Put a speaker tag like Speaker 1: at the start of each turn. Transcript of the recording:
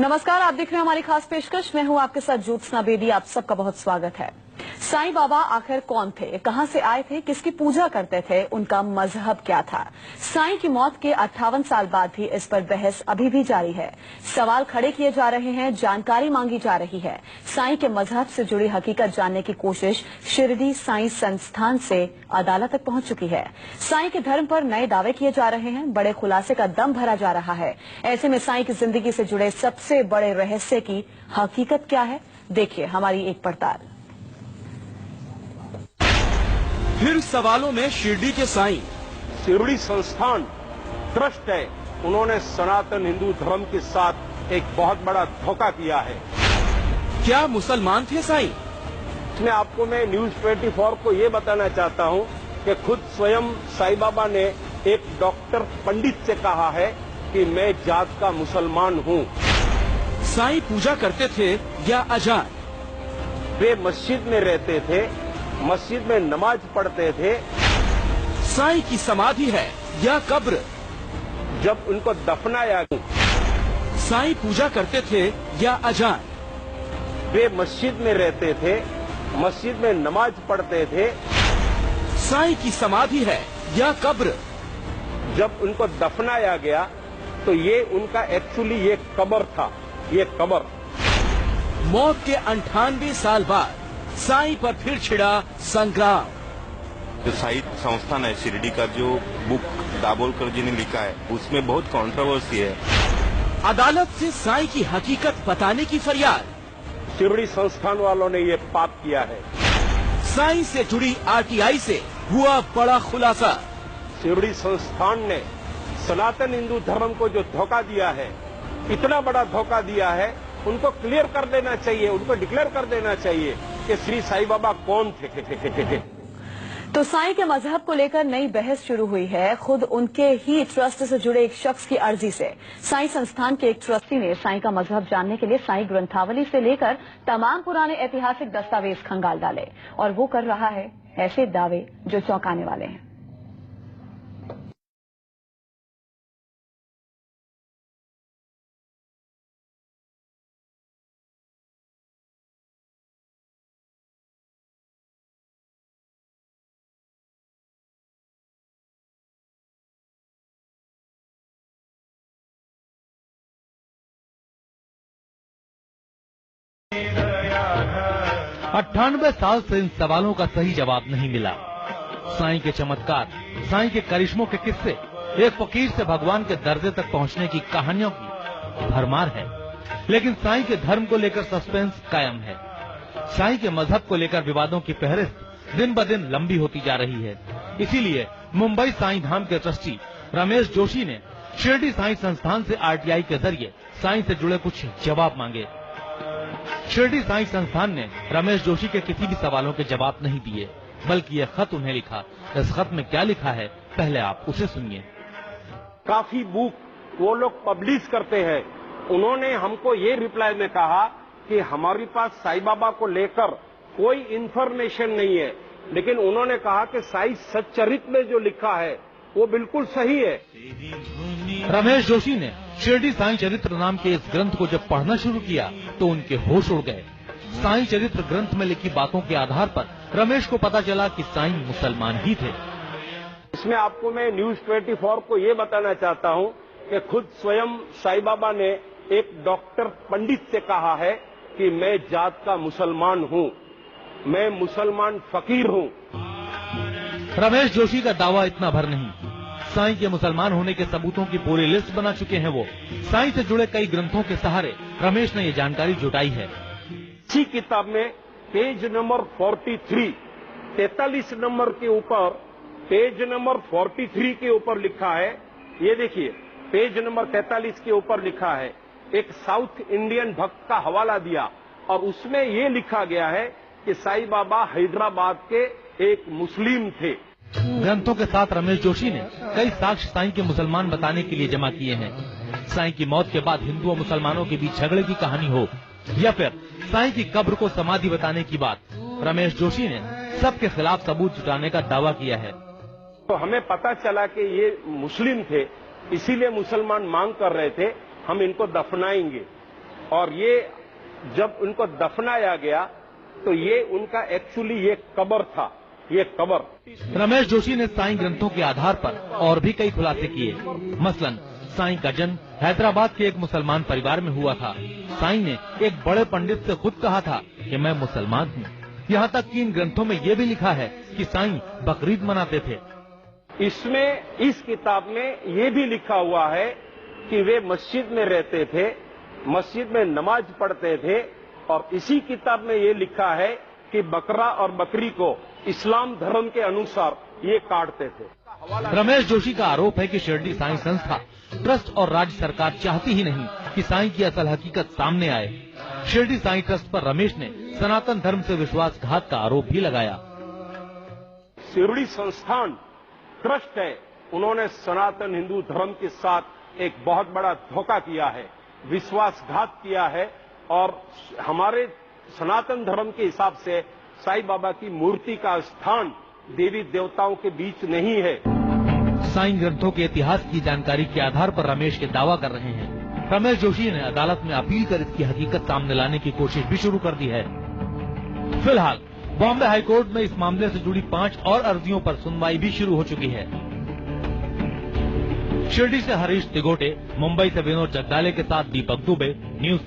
Speaker 1: नमस्कार, आप देख रहे हैं हमारी खास पेशकश। मैं हूं आपके साथ ज्योत्सना बेदी। आप सबका बहुत स्वागत है। साईं बाबा आखिर कौन थे, कहां से आए थे, किसकी पूजा करते थे, उनका मजहब क्या था? साईं की मौत के 58 साल बाद भी इस पर बहस अभी भी जारी है। सवाल खड़े किए जा रहे हैं, जानकारी मांगी जा रही है। साईं के मजहब से जुड़ी हकीकत जानने की कोशिश शिरडी साईं संस्थान से अदालत तक पहुंच चुकी है। साईं के धर्म पर नए दावे किए जा रहे हैं, बड़े खुलासे का दम भरा जा रहा है। ऐसे में साईं की जिंदगी से जुड़े सबसे बड़े रहस्य की हकीकत क्या है, देखिए हमारी एक पड़ताल।
Speaker 2: फिर सवालों में शिरडी के साईं।
Speaker 3: शिरडी संस्थान ट्रस्ट है, उन्होंने सनातन हिंदू धर्म के साथ एक बहुत बड़ा धोखा किया है।
Speaker 2: क्या मुसलमान थे साईं?
Speaker 3: इसमें आपको मैं न्यूज 24 को ये बताना चाहता हूँ कि खुद स्वयं साईं बाबा ने एक डॉक्टर पंडित से कहा है कि मैं जात का मुसलमान हूँ।
Speaker 2: साईं पूजा करते थे या अजान?
Speaker 3: वे मस्जिद में रहते थे, मस्जिद में नमाज पढ़ते थे।
Speaker 2: साईं की समाधि है या कब्र?
Speaker 3: जब उनको दफनाया गया।
Speaker 2: साईं पूजा करते थे या अजान?
Speaker 3: वे मस्जिद में रहते थे, मस्जिद में नमाज पढ़ते थे।
Speaker 2: साईं की समाधि है या कब्र?
Speaker 3: जब उनको दफनाया गया तो ये उनका एक्चुअली ये कब्र था, ये कब्र।
Speaker 2: मौत के 98 साल बाद साईं पर फिर छिड़ा संग्राम।
Speaker 4: जो साईं संस्थान है शिरडी का, जो बुक दाभोलकर जी ने लिखा है, उसमें बहुत कंट्रोवर्सी है।
Speaker 2: अदालत से साईं की हकीकत बताने की फरियाद।
Speaker 3: शिरडी संस्थान वालों ने ये पाप किया है।
Speaker 2: साईं से जुड़ी आरटीआई से हुआ बड़ा खुलासा।
Speaker 3: शिरडी संस्थान ने सनातन हिंदू धर्म को जो धोखा दिया है, इतना बड़ा धोखा दिया है, उनको क्लियर कर देना चाहिए, उनको डिक्लेयर कर देना चाहिए कि श्री साईं बाबा कौन थे।
Speaker 1: तो साईं के मजहब को लेकर नई बहस शुरू हुई है, खुद उनके ही ट्रस्ट से जुड़े एक शख्स की अर्जी से। साईं संस्थान के एक ट्रस्टी ने साईं का मजहब जानने के लिए साईं ग्रंथावली से लेकर तमाम पुराने ऐतिहासिक दस्तावेज खंगाल डाले और वो कर रहा है ऐसे दावे जो चौंकाने वाले हैं।
Speaker 5: अट्ठानबे साल से इन सवालों का सही जवाब नहीं मिला। साईं के चमत्कार, साईं के करिश्मों के किस्से, एक फकीर से भगवान के दर्जे तक पहुंचने की कहानियों की भरमार है, लेकिन साईं के धर्म को लेकर सस्पेंस कायम है। साईं के मजहब को लेकर विवादों की फहरिस्त दिन ब दिन लंबी होती जा रही है। इसीलिए मुंबई साईं धाम के ट्रस्टी रमेश जोशी ने शिरडी साईं संस्थान से आरटीआई के जरिए साईं से जुड़े कुछ जवाब मांगे। शिरडी साईं संस्थान ने रमेश जोशी के किसी भी सवालों के जवाब नहीं दिए, बल्कि यह खत उन्हें लिखा। इस खत में क्या लिखा है, पहले आप उसे सुनिए।
Speaker 3: काफी बुक वो लोग पब्लिश करते हैं, उन्होंने हमको ये रिप्लाई में कहा कि हमारे पास साईं बाबा को लेकर कोई इंफॉर्मेशन नहीं है, लेकिन उन्होंने कहा कि साईं सच्चरित्र में जो लिखा है वो बिल्कुल सही है।
Speaker 5: रमेश जोशी ने शिरडी साईं चरित्र नाम के इस ग्रंथ को जब पढ़ना शुरू किया तो उनके होश उड़ गए। साईं चरित्र ग्रंथ में लिखी बातों के आधार पर रमेश को पता चला कि साईं मुसलमान ही थे।
Speaker 3: इसमें आपको मैं न्यूज 24 को ये बताना चाहता हूँ कि खुद स्वयं साईं बाबा ने एक डॉक्टर पंडित से कहा है कि मैं जात का मुसलमान हूँ, मैं मुसलमान फकीर हूँ।
Speaker 5: रमेश जोशी का दावा इतना भर नहीं, साईं के मुसलमान होने के सबूतों की पूरी लिस्ट बना चुके हैं वो। साईं से जुड़े कई ग्रंथों के सहारे रमेश ने ये जानकारी जुटाई है।
Speaker 3: इसी किताब में पेज नंबर 43 नंबर के ऊपर, पेज नंबर 43 के ऊपर लिखा है, ये देखिए पेज नंबर 43 के ऊपर लिखा है, एक साउथ इंडियन भक्त का हवाला दिया और उसमें ये लिखा गया है कि साईं बाबा हैदराबाद के एक मुस्लिम थे।
Speaker 5: ग्रंथों के साथ रमेश जोशी ने कई साक्ष्य साईं के मुसलमान बताने के लिए जमा किए हैं। साईं की मौत के बाद हिंदू और मुसलमानों के बीच झगड़े की कहानी हो या फिर साईं की कब्र को समाधि बताने की बात, रमेश जोशी ने सबके खिलाफ सबूत जुटाने का दावा किया है।
Speaker 3: तो हमें पता चला कि ये मुस्लिम थे, इसीलिए मुसलमान मांग कर रहे थे हम इनको दफनाएंगे। और ये जब उनको दफनाया गया तो ये उनका एक्चुअली ये कब्र था, ये कब्र।
Speaker 5: रमेश जोशी ने साईं ग्रंथों के आधार पर और भी कई खुलासे किए। मसलन साईं का जन्म हैदराबाद के एक मुसलमान परिवार में हुआ था। साईं ने एक बड़े पंडित से खुद कहा था कि मैं मुसलमान हूँ। यहाँ तक कि इन ग्रंथों में ये भी लिखा है कि साईं बकरीद मनाते थे।
Speaker 3: इसमें इस किताब में ये भी लिखा हुआ है कि वे मस्जिद में रहते थे, मस्जिद में नमाज पढ़ते थे, और इसी किताब में ये लिखा है कि बकरा और बकरी को इस्लाम धर्म के अनुसार ये काटते थे।
Speaker 5: रमेश जोशी का आरोप है कि शिरडी साईं संस्था, ट्रस्ट और राज्य सरकार चाहती ही नहीं कि साईं की असल हकीकत सामने आए। शिरडी साईं ट्रस्ट पर रमेश ने सनातन धर्म से विश्वासघात का आरोप भी लगाया।
Speaker 3: शिरडी संस्थान ट्रस्ट है, उन्होंने सनातन हिंदू धर्म के साथ एक बहुत बड़ा धोखा किया है, विश्वासघात किया है, और हमारे सनातन धर्म के हिसाब से साईं बाबा की मूर्ति का स्थान देवी देवताओं के बीच नहीं है।
Speaker 5: साईं ग्रंथों के इतिहास की जानकारी के आधार पर रमेश के दावा कर रहे हैं। रमेश जोशी ने अदालत में अपील कर इसकी हकीकत सामने लाने की कोशिश भी शुरू कर दी है। फिलहाल बॉम्बे हाईकोर्ट में इस मामले से जुड़ी 5 और अर्जियों पर सुनवाई भी शुरू हो चुकी है। शिरडी से हरीश तिगोटे, मुंबई से विनोद जगदाले के साथ दीपक दुबे, न्यूज।